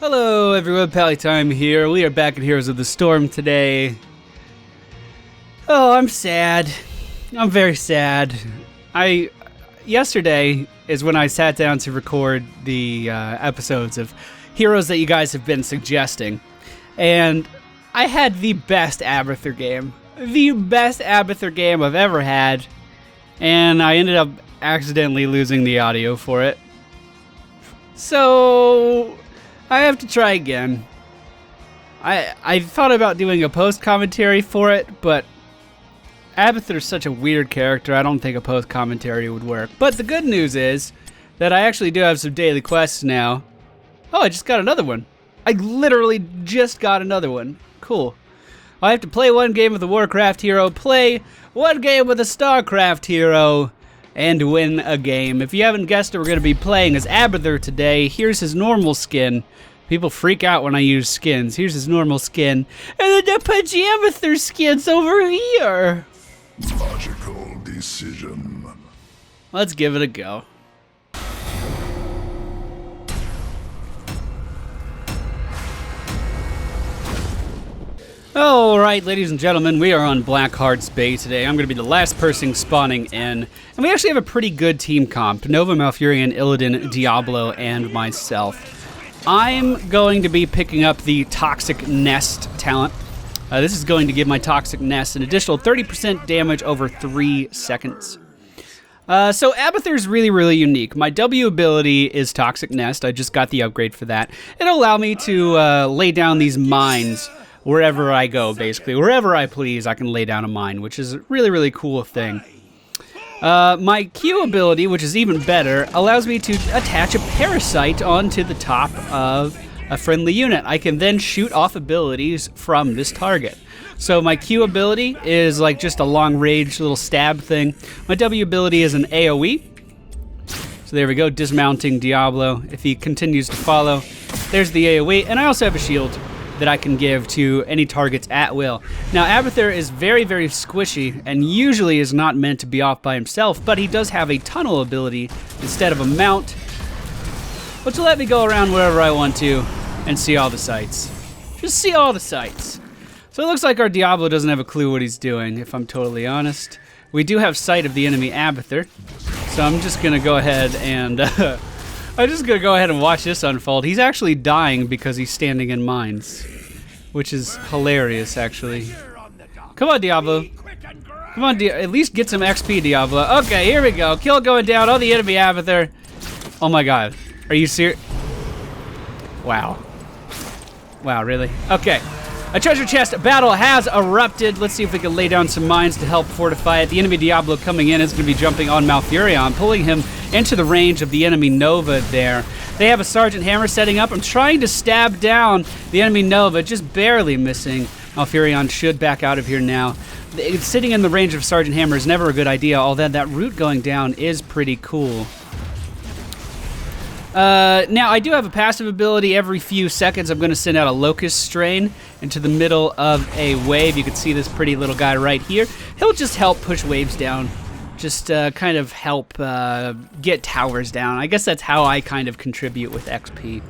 Hello everyone, MFPallytime here. We are back at Heroes of the Storm today. Oh, I'm sad. I'm very sad. Yesterday is when I sat down to record the episodes of Heroes that you guys have been suggesting. And I had the best Abathur game. The best Abathur game I've ever had. And I ended up accidentally losing the audio for it. So I have to try again. I thought about doing a post-commentary for it, but Abathur is such a weird character, I don't think a post-commentary would work. But the good news is that I actually do have some daily quests now. Oh, I just got another one. I literally just got another one. Cool. I have to play one game with a Warcraft hero, play one game with a Starcraft hero, and win a game. If you haven't guessed it, we're going to be playing as Abathur today. Here's his normal skin. People freak out when I use skins. Here's his normal skin. And then the Pajamather skin's over here. Logical decision. Let's give it a go. Alright, ladies and gentlemen, we are on Blackheart's Bay today. I'm going to be the last person spawning in. And we actually have a pretty good team comp. Nova, Malfurion, Illidan, Diablo, and myself. I'm going to be picking up the Toxic Nest talent. This is going to give my Toxic Nest an additional 30% damage over 3 seconds. So Abathur is really, really unique. My W ability is Toxic Nest. I just got the upgrade for that. It'll allow me to lay down these mines wherever I go, basically. Wherever I please, I can lay down a mine, which is a really, really cool thing. My Q ability, which is even better, allows me to attach a parasite onto the top of a friendly unit. I can then shoot off abilities from this target. So my Q ability is like just a long-range little stab thing. My W ability is an AoE. So there we go, dismounting Diablo. If he continues to follow, there's the AoE. And I also have a shield that I can give to any targets at will. Now, Abathur is very, very squishy and usually is not meant to be off by himself, but he does have a tunnel ability instead of a mount, which will let me go around wherever I want to and see all the sights. Just see all the sights. So it looks like our Diablo doesn't have a clue what he's doing, if I'm totally honest. We do have sight of the enemy Abathur, so I'm just gonna go ahead and watch this unfold. He's actually dying because he's standing in mines, which is hilarious, actually. Come on, Diablo. Come on, at least get some XP, Diablo. Okay, here we go. Kill going down on the enemy Abathur. Oh my god. Are you serious? Wow. Wow, really? Okay. A treasure chest battle has erupted. Let's see if we can lay down some mines to help fortify it. The enemy Diablo coming in is going to be jumping on Malfurion, pulling him into the range of the enemy Nova there. They have a Sergeant Hammer setting up. I'm trying to stab down the enemy Nova, just barely missing. Malfurion should back out of here now. Sitting in the range of Sergeant Hammer is never a good idea, although that root going down is pretty cool. Now, I do have a passive ability. Every few seconds, I'm going to send out a Locust Strain into the middle of a wave. You can see this pretty little guy right here. He'll just help push waves down. Just kind of help get towers down. I guess that's how I kind of contribute with XP.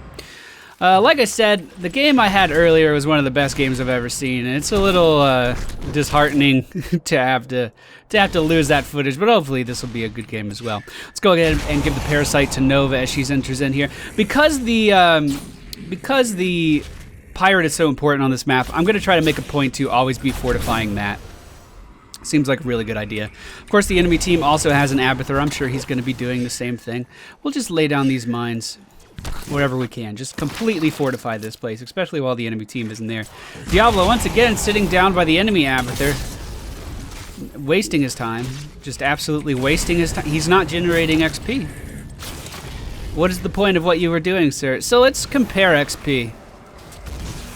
Like I said, the game I had earlier was one of the best games I've ever seen, and it's a little disheartening to have to lose that footage, but hopefully this will be a good game as well. Let's go ahead and give the Parasite to Nova as she enters in here. Because the Pirate is so important on this map, I'm going to try to make a point to always be fortifying that. Seems like a really good idea. Of course, the enemy team also has an Abathur. I'm sure he's going to be doing the same thing. We'll just lay down these mines wherever we can. Just completely fortify this place, especially while the enemy team isn't there. Diablo, once again, sitting down by the enemy Abathur. Wasting his time. Just absolutely wasting his time. He's not generating XP. What is the point of what you were doing, sir? So let's compare XP.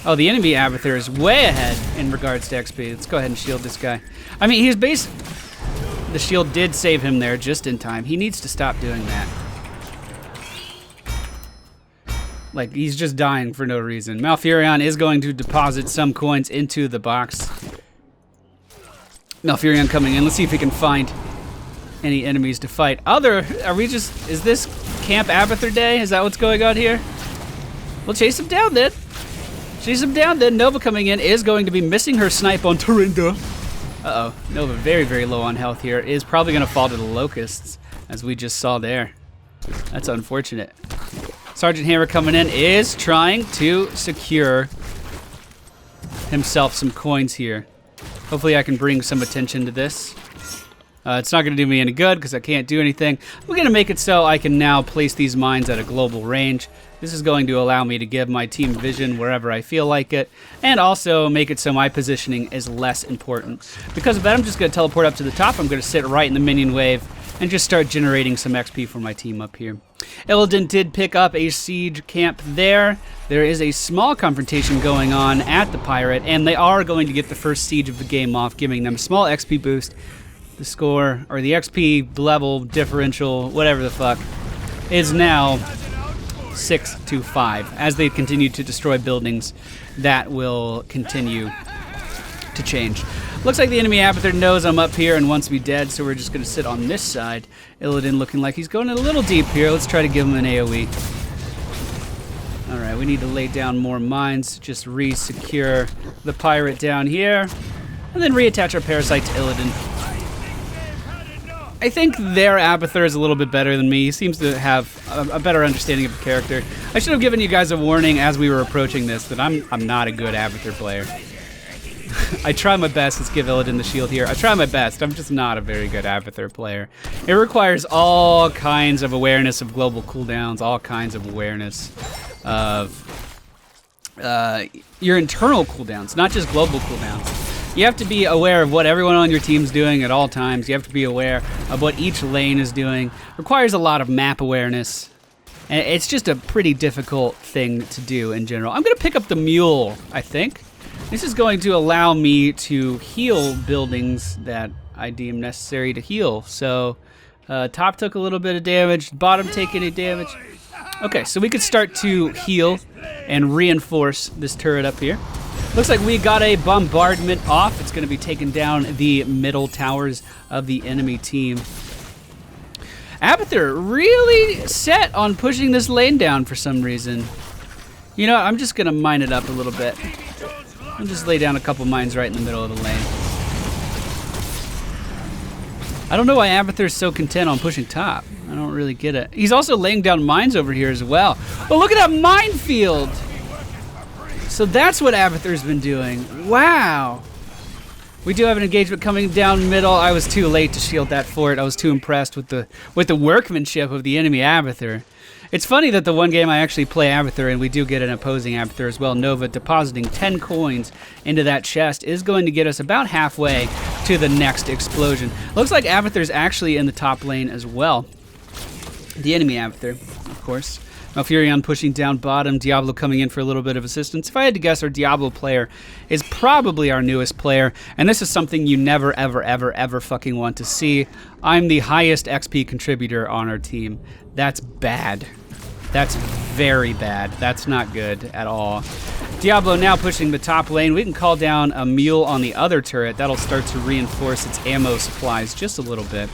Oh, the enemy Abathur is way ahead in regards to XP. Let's go ahead and shield this guy. I mean, he's the shield did save him there just in time. He needs to stop doing that. Like, he's just dying for no reason. Malfurion is going to deposit some coins into the box. Malfurion coming in. Let's see if we can find any enemies to fight. Is this Camp Abathur Day? Is that what's going on here? We'll chase him down then. Chase him down then. Nova coming in is going to be missing her snipe on Turinda. Uh-oh. Nova very, very low on health here. Is probably going to fall to the Locusts, as we just saw there. That's unfortunate. Sergeant Hammer coming in is trying to secure himself some coins here. Hopefully I can bring some attention to this. It's not going to do me any good because I can't do anything. We're going to make it so I can now place these mines at a global range. This is going to allow me to give my team vision wherever I feel like it, and also make it so my positioning is less important. Because of that, I'm just going to teleport up to the top. I'm going to sit right in the minion wave and just start generating some XP for my team up here. Illidan did pick up a siege camp there. There is a small confrontation going on at the pirate, and they are going to get the first siege of the game off, giving them a small XP boost. The score, or the XP level differential, whatever the fuck, is now 6-5. As they continue to destroy buildings, that will continue to change. Looks like the enemy Abathur knows I'm up here and wants me dead, so we're just going to sit on this side. Illidan looking like he's going a little deep here. Let's try to give him an AoE. Alright, we need to lay down more mines. Just re-secure the pirate down here. And then reattach our parasite to Illidan. I think their Abathur is a little bit better than me. He seems to have a better understanding of the character. I should have given you guys a warning as we were approaching this that I'm not a good Abathur player. I try my best. Let's give Illidan the shield here. I try my best. I'm just not a very good Abathur player. It requires all kinds of awareness of global cooldowns, all kinds of awareness of your internal cooldowns, not just global cooldowns. You have to be aware of what everyone on your team's doing at all times. You have to be aware of what each lane is doing. It requires a lot of map awareness. And it's just a pretty difficult thing to do in general. I'm going to pick up the mule, I think. This is going to allow me to heal buildings that I deem necessary to heal. So, top took a little bit of damage. Bottom take any damage. Okay, so we could start to heal and reinforce this turret up here. Looks like we got a bombardment off. It's going to be taking down the middle towers of the enemy team. Abathur really set on pushing this lane down for some reason. You know what? I'm just going to mine it up a little bit. I'll just lay down a couple mines right in the middle of the lane. I don't know why Abathur's so content on pushing top. I don't really get it. He's also laying down mines over here as well. Oh, look at that minefield! So that's what Abathur's been doing. Wow. We do have an engagement coming down middle. I was too late to shield that fort. I was too impressed with the workmanship of the enemy Abathur. It's funny that the one game I actually play Abathur, and we do get an opposing Abathur as well, Nova, depositing 10 coins into that chest is going to get us about halfway to the next explosion. Looks like Abathur's actually in the top lane as well. The enemy Abathur, of course. Malfurion pushing down bottom, Diablo coming in for a little bit of assistance. If I had to guess, our Diablo player is probably our newest player, and this is something you never, ever, ever, ever fucking want to see. I'm the highest XP contributor on our team. That's bad. That's very bad. That's not good at all. Diablo now pushing the top lane. We can call down a mule on the other turret. That'll start to reinforce its ammo supplies just a little bit.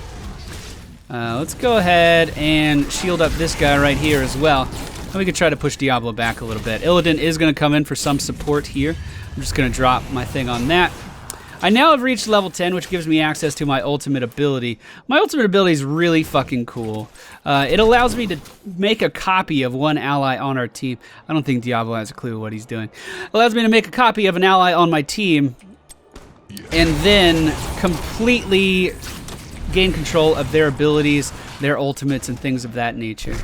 Let's go ahead and shield up this guy right here as well. And we could try to push Diablo back a little bit. Illidan is going to come in for some support here. I'm just going to drop my thing on that. I now have reached level 10, which gives me access to my ultimate ability. My ultimate ability is really fucking cool. It allows me to make a copy of one ally on our team. I don't think Diablo has a clue what he's doing. It allows me to make a copy of an ally on my team and then completely gain control of their abilities, their ultimates, and things of that nature.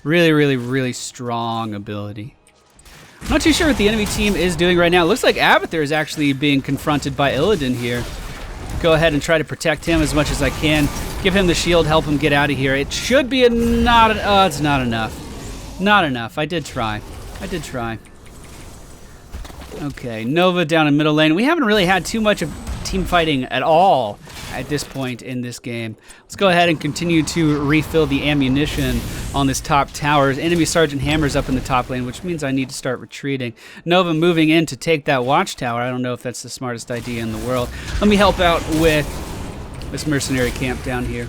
Really, really, really strong ability. I'm not too sure what the enemy team is doing right now. It looks like Abathur is actually being confronted by Illidan here. Go ahead and try to protect him as much as I can. Give him the shield, help him get out of here. It should be it's not enough. Not enough. I did try. Okay, Nova down in middle lane. We haven't really had too much of team fighting at all at this point in this game. Let's go ahead and continue to refill the ammunition on this top tower. Enemy Sergeant Hammer's up in the top lane, which means I need to start retreating. Nova moving in to take that watchtower. I don't know if that's the smartest idea in the world. Let me help out with this mercenary camp down here.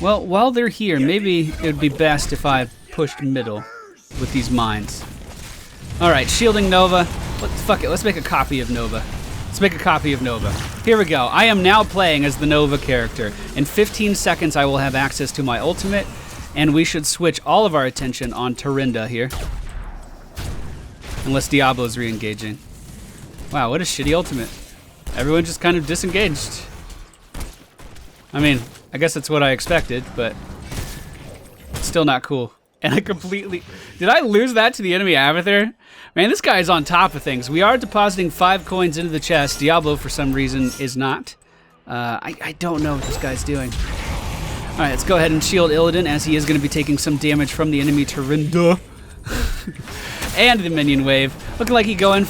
Well, while they're here, maybe it would be best if I pushed middle with these mines. All right, shielding Nova. Fuck it, let's make a copy of Nova. Let's make a copy of Nova. Here we go. I am now playing as the Nova character. In 15 seconds, I will have access to my ultimate, and we should switch all of our attention on Tarinda here. Unless Diablo's re-engaging. Wow, what a shitty ultimate. Everyone just kind of disengaged. I mean, I guess that's what I expected, but it's still not cool. And I completely... Did I lose that to the enemy Abathur? Man, this guy is on top of things. We are depositing 5 coins into the chest. Diablo, for some reason, is not. I don't know what this guy's doing. All right, let's go ahead and shield Illidan, as he is going to be taking some damage from the enemy Tarinda. And the minion wave. Looking like he's going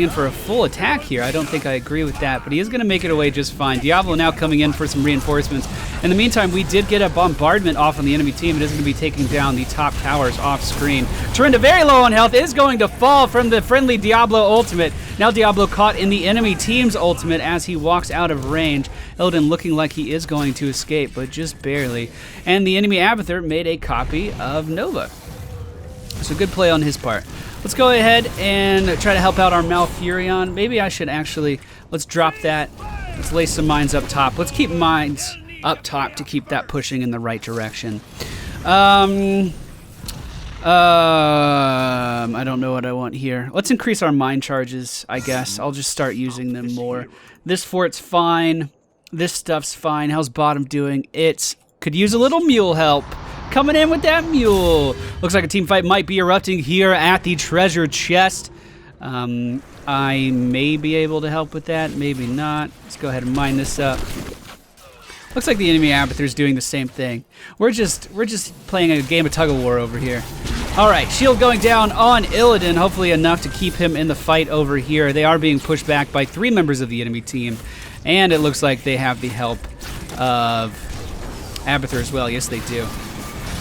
in for a full attack here. I don't think I agree with that, but he is going to make it away just fine. Diablo now coming in for some reinforcements. In the meantime, we did get a bombardment off on the enemy team. It is going to be taking down the top towers off screen. Tarinda, very low on health, is going to fall from the friendly Diablo ultimate. Now Diablo caught in the enemy team's ultimate as he walks out of range. Illidan looking like he is going to escape, but just barely. And the enemy Abathur made a copy of Nova. So good play on his part. Let's go ahead and try to help out our Malfurion. Maybe I should actually, let's drop that. Let's lay some mines up top. Let's keep mines up top to keep that pushing in the right direction. I don't know what I want here. Let's increase our mine charges, I guess. I'll just start using them more. This fort's fine. This stuff's fine. How's bottom doing? It's could use a little mule help. Coming in with that mule. Looks like a team fight might be erupting here at the treasure chest. I may be able to help with that, maybe not. Let's go ahead and mine this up. Looks like the enemy Abathur's doing the same thing. We're just playing a game of Tug-of-war over here. All right, shield going down on Illidan, hopefully enough to keep him in the fight over here. They are being pushed back by 3 members of the enemy team, and it looks like they have the help of Abathur as well. Yes, they do.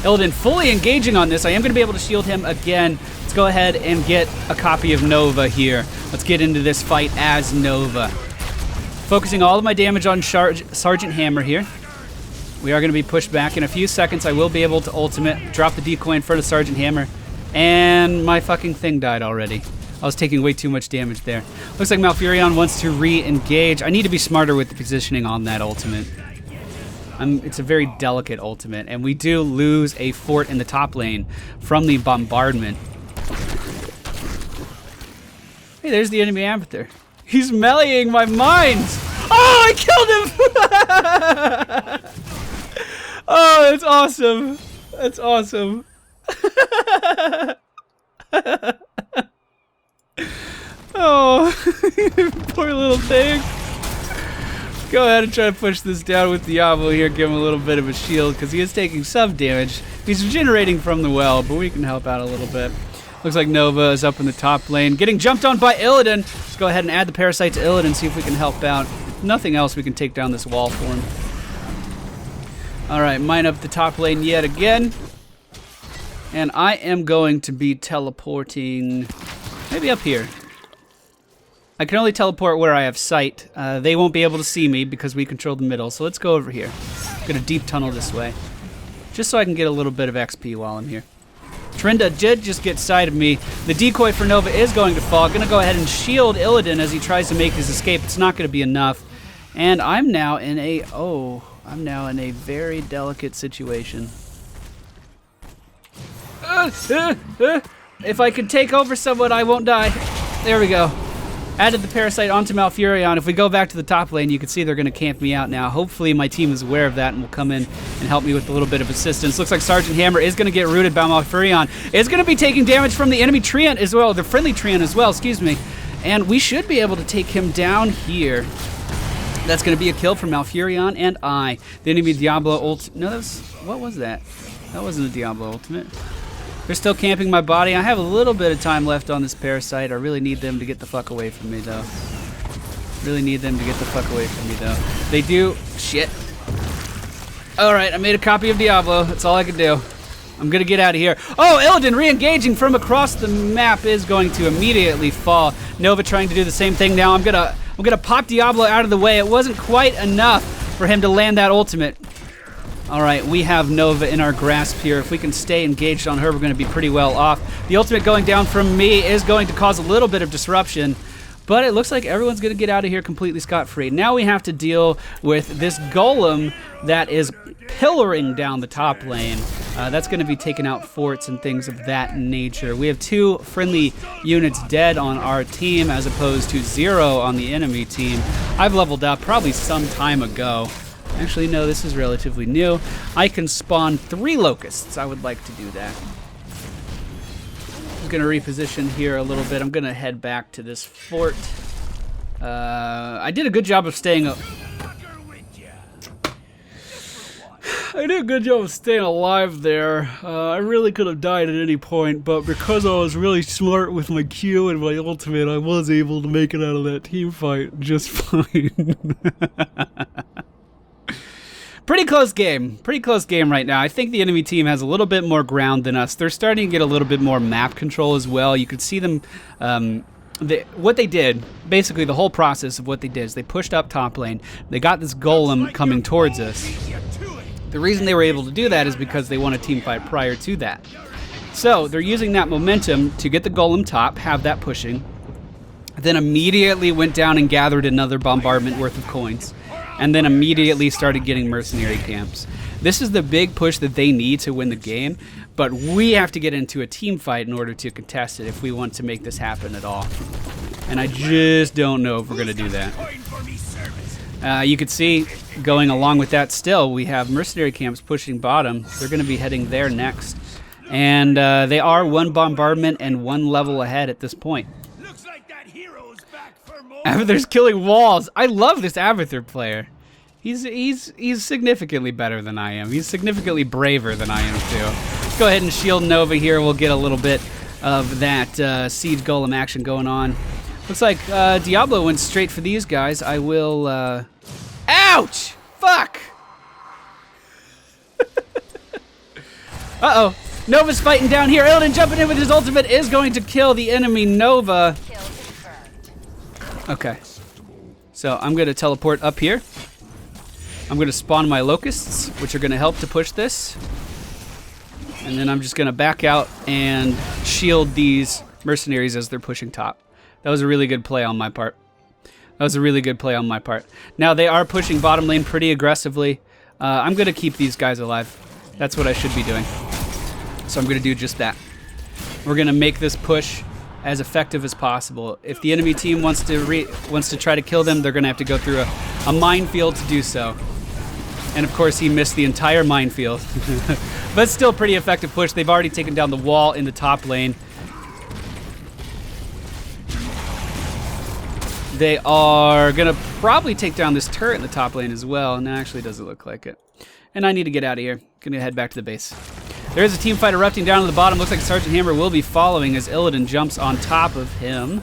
Illidan fully engaging on this. I am going to be able to shield him again. Let's go ahead and get a copy of Nova here. Let's get into this fight as Nova. Focusing all of my damage on Sergeant Hammer here. We are going to be pushed back in a few seconds. I will be able to ultimate, drop the decoy in front of Sergeant Hammer, and my fucking thing died already. I was taking way too much damage there. Looks like Malfurion wants to re-engage. I need to be smarter with the positioning on that ultimate. It's a very delicate ultimate, and we do lose a fort in the top lane from the bombardment. Hey, there's the enemy Abathur. He's meleeing my mines! Oh, I killed him! Oh, that's awesome. That's awesome. Oh, poor little thing. Go ahead and try to push this down with Diablo here, give him a little bit of a shield, because he is taking some damage. He's regenerating from the well, but we can help out a little bit. Looks like Nova is up in the top lane, getting jumped on by Illidan. Let's go ahead and add the parasite to Illidan, see if we can help out. If nothing else, we can take down this wall for him. All right, mine up the top lane yet again. And I am going to be teleporting maybe up here. I can only teleport where I have sight. They won't be able to see me because we control the middle. So let's go over here. I'm gonna deep tunnel this way, just so I can get a little bit of XP while I'm here. Tarinda did just get sight of me. The decoy for Nova is going to fall. Gonna go ahead and shield Illidan as he tries to make his escape. It's not gonna be enough. And I'm now in a, very delicate situation. If I could take over someone, I won't die. There we go. Added the parasite onto Malfurion. If we go back to the top lane, you can see they're going to camp me out now. Hopefully my team is aware of that and will come in and help me with a little bit of assistance. Looks like Sergeant Hammer is going to get rooted by Malfurion. Is going to be taking damage from the enemy Treant as well, the friendly Treant as well, excuse me. And we should be able to take him down here. That's going to be a kill for Malfurion and I. The enemy Diablo ult... No, that was... What was that? That wasn't a Diablo ultimate. They're still camping my body. I have a little bit of time left on this parasite. I really need them to get the fuck away from me, though. Really need them to get the fuck away from me, though. They do... Shit. Alright, I made a copy of Diablo. That's all I can do. I'm gonna get out of here. Oh, Illidan re-engaging from across the map is going to immediately fall. Nova trying to do the same thing now. I'm gonna pop Diablo out of the way. It wasn't quite enough for him to land that ultimate. All right, we have Nova in our grasp here. If we can stay engaged on her, we're going to be pretty well off. The ultimate going down from me is going to cause a little bit of disruption, but it looks like everyone's going to get out of here completely scot-free. Now we have to deal with this golem that is pillaring down the top lane. That's going to be taking out forts and things of that nature. We have 2 friendly units dead on our team as opposed to 0 on the enemy team. I've leveled up probably some time ago. Actually, no, this is relatively new. I can spawn 3 locusts. I would like to do that. I'm going to reposition here a little bit. I'm going to head back to this fort. I did a good job of staying up. I did a good job of staying alive there. I really could have died at any point, but because I was really smart with my Q and my ultimate, I was able to make it out of that team fight just fine. Pretty close game right now. I think the enemy team has a little bit more ground than us. They're starting to get a little bit more map control as well. You could see them, what they did, basically the whole process of what they did is they pushed up top lane. They got this golem coming towards us. The reason they were able to do that is because they won a team fight prior to that. So they're using that momentum to get the golem top, have that pushing, then immediately went down and gathered another bombardment worth of coins, and then immediately started getting mercenary camps. This is the big push that they need to win the game, but we have to get into a team fight in order to contest it if we want to make this happen at all. And I just don't know if we're going to do that. You could see, going along with that still, we have mercenary camps pushing bottom. They're going to be heading there next. And they are 1 bombardment and 1 level ahead at this point. Abathur's killing walls. I love this Abathur player. He's significantly better than I am. He's significantly braver than I am too. Let's go ahead and shield Nova here. We'll get a little bit of that siege golem action going on. Looks like Diablo went straight for these guys. I will. Ouch! Fuck! Uh-oh. Nova's fighting down here. Illidan jumping in with his ultimate is going to kill the enemy Nova. Okay, so I'm going to teleport up here. I'm going to spawn my locusts, which are going to help to push this. And then I'm just going to back out and shield these mercenaries as they're pushing top. That was a really good play on my part. Now they are pushing bottom lane pretty aggressively. I'm going to keep these guys alive. That's what I should be doing. So I'm going to do just that. We're going to make this push as effective as possible. If the enemy team wants to try to kill them, they're going to have to go through a minefield to do so. And of course, he missed the entire minefield. But still pretty effective push. They've already taken down the wall in the top lane. They are going to probably take down this turret in the top lane as well. And actually doesn't look like it. And I need to get out of here. Going to head back to the base. There is a team fight erupting down to the bottom. Looks like Sergeant Hammer will be following as Illidan jumps on top of him.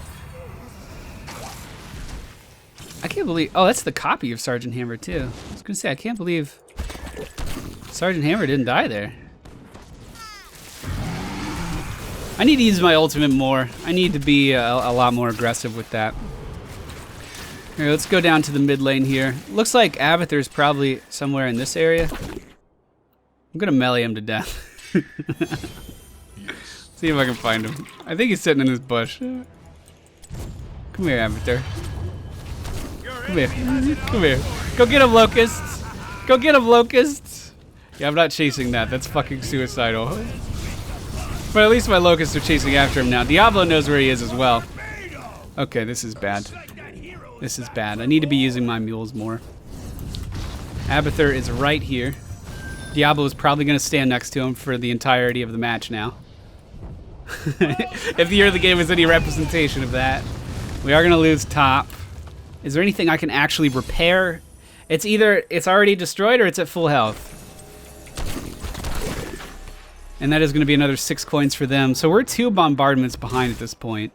I can't believe... Oh, that's the copy of Sergeant Hammer, too. I was going to say, I can't believe Sergeant Hammer didn't die there. I need to use my ultimate more. I need to be a lot more aggressive with that. Here, let's go down to the mid lane here. Looks like Abathur's probably somewhere in this area. I'm going to melee him to death. See if I can find him. I think he's sitting in this bush. Come here, Abathur. Come here. Come here. Go get him, locusts. Go get him, locusts. Yeah, I'm not chasing that. That's fucking suicidal. But at least my locusts are chasing after him now. Diablo knows where he is as well. Okay, this is bad. This is bad. I need to be using my mules more. Abathur is right here. Diablo is probably going to stand next to him for the entirety of the match now. If the early game is any representation of that. We are going to lose top. Is there anything I can actually repair? It's either it's already destroyed or it's at full health. And that is going to be another 6 coins for them. So we're 2 bombardments behind at this point.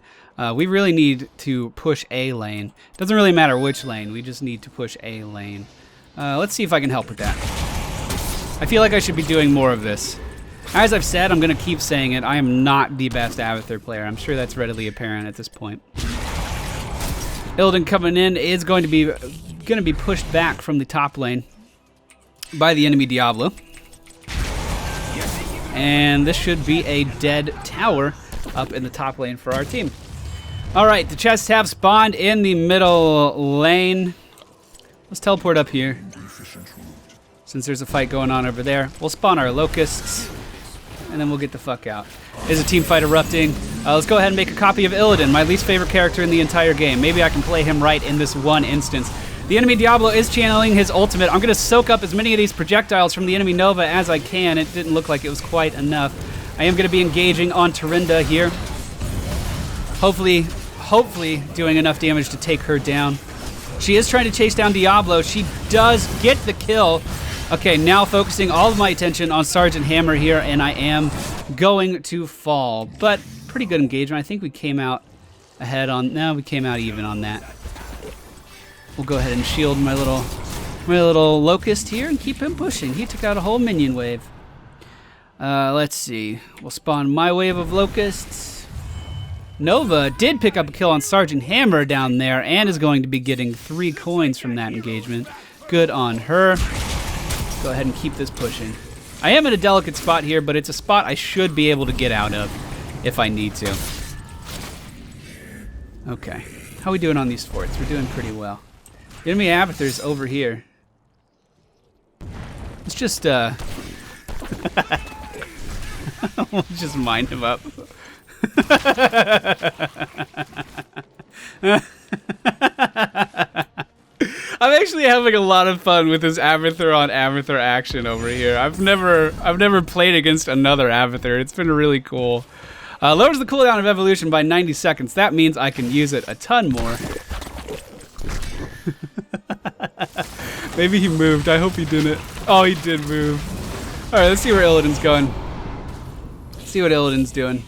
We really need to push A lane. Doesn't really matter which lane. We just need to push A lane. Let's see if I can help with that. I feel like I should be doing more of this. As I've said, I'm going to keep saying it. I am not the best Abathur player. I'm sure that's readily apparent at this point. Illidan coming in is going to be pushed back from the top lane. by the enemy Diablo. And this should be a dead tower up in the top lane for our team. All right, the chests have spawned in the middle lane. Let's teleport up here. Since there's a fight going on over there, we'll spawn our locusts, and then we'll get the fuck out. There's a team fight erupting. Let's go ahead and make a copy of Illidan, my least favorite character in the entire game. Maybe I can play him right in this one instance. The enemy Diablo is channeling his ultimate. I'm going to soak up as many of these projectiles from the enemy Nova as I can. It didn't look like it was quite enough. I am going to be engaging on Tarinda here. Hopefully doing enough damage to take her down. She is trying to chase down Diablo. She does get the kill. Okay, now focusing all of my attention on Sergeant Hammer here, and I am going to fall. But pretty good engagement. I think we came out ahead on... No, we came out even on that. We'll go ahead and shield my little locust here and keep him pushing. He took out a whole minion wave. Let's see. We'll spawn my wave of locusts. Nova did pick up a kill on Sergeant Hammer down there and is going to be getting 3 coins from that engagement. Good on her. Go ahead and keep this pushing. I am in a delicate spot here, but it's a spot I should be able to get out of if I need to. Okay. How are we doing on these forts? We're doing pretty well. The enemy Abathur's over here. Let's just, we'll just mine him up. I'm actually having a lot of fun with this Abathur on Abathur action over here. I've never played against another Abathur. It's been really cool. Lowers the cooldown of evolution by 90 seconds. That means I can use it a ton more. Maybe he moved. I hope he didn't. Oh, he did move. All right, let's see where Illidan's going. Let's see what Illidan's doing.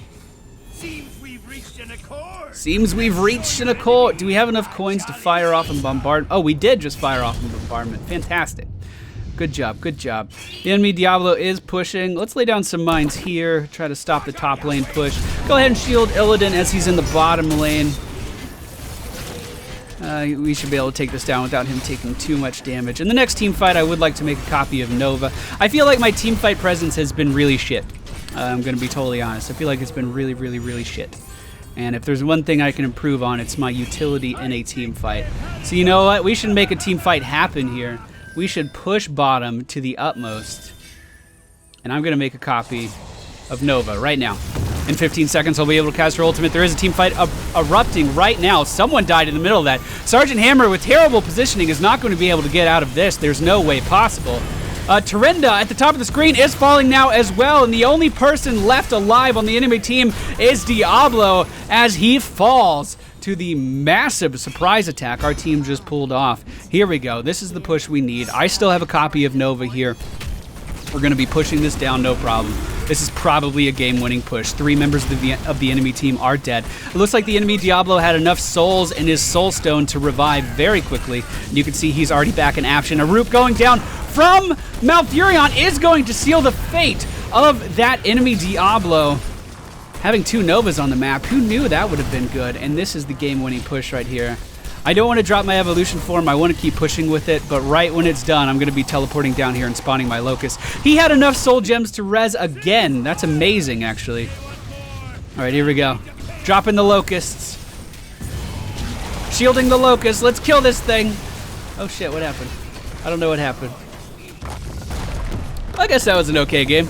Seems we've reached an accord. Seems we've reached an accord. Do we have enough coins to fire off and bombard? Oh, we did just fire off and bombardment. Fantastic. Good job, good job. The enemy Diablo is pushing. Let's lay down some mines here. Try to stop the top lane push. Go ahead and shield Illidan as he's in the bottom lane. We should be able to take this down without him taking too much damage. In the next team fight, I would like to make a copy of Nova. I feel like my team fight presence has been really shit. I'm going to be totally honest. I feel like it's been really, really, really shit. And if there's one thing I can improve on, it's my utility in a team fight. So you know what? We should make a team fight happen here. We should push bottom to the utmost. And I'm going to make a copy of Nova right now. In 15 seconds, I'll be able to cast her ultimate. There is a team fight erupting right now. Someone died in the middle of that. Sergeant Hammer, with terrible positioning, is not going to be able to get out of this. There's no way possible. Tarinda at the top of the screen is falling now as well, and the only person left alive on the enemy team is Diablo as he falls to the massive surprise attack our team just pulled off. Here we go. This is the push we need. I still have a copy of Nova here. We're going to be pushing this down, no problem. This is probably a game-winning push. 3 members of the enemy team are dead. It looks like the enemy Diablo had enough souls in his soul stone to revive very quickly. And you can see he's already back in action. A root going down from Malfurion is going to seal the fate of that enemy Diablo. Having 2 Novas on the map, who knew that would have been good? And this is the game-winning push right here. I don't want to drop my evolution form. I want to keep pushing with it, but right when it's done, I'm going to be teleporting down here and spawning my locust. He had enough soul gems to res again. That's amazing, actually. All right, here we go. Dropping the locusts. Shielding the locusts. Let's kill this thing. Oh, shit, what happened? I don't know what happened. I guess that was an okay game.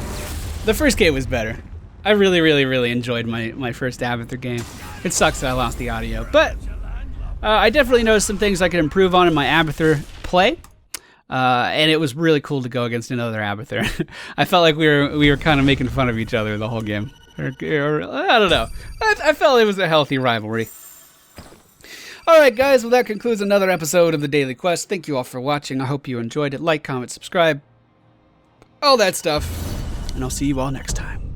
The first game was better. I really, really, really enjoyed my first Abathur game. It sucks that I lost the audio, but I definitely noticed some things I could improve on in my Abathur play, and it was really cool to go against another Abathur. I felt like we were kind of making fun of each other the whole game. Or I don't know. I felt it was a healthy rivalry. Alright guys, well that concludes another episode of the Daily Quest. Thank you all for watching. I hope you enjoyed it. Like, comment, subscribe, all that stuff. And I'll see you all next time.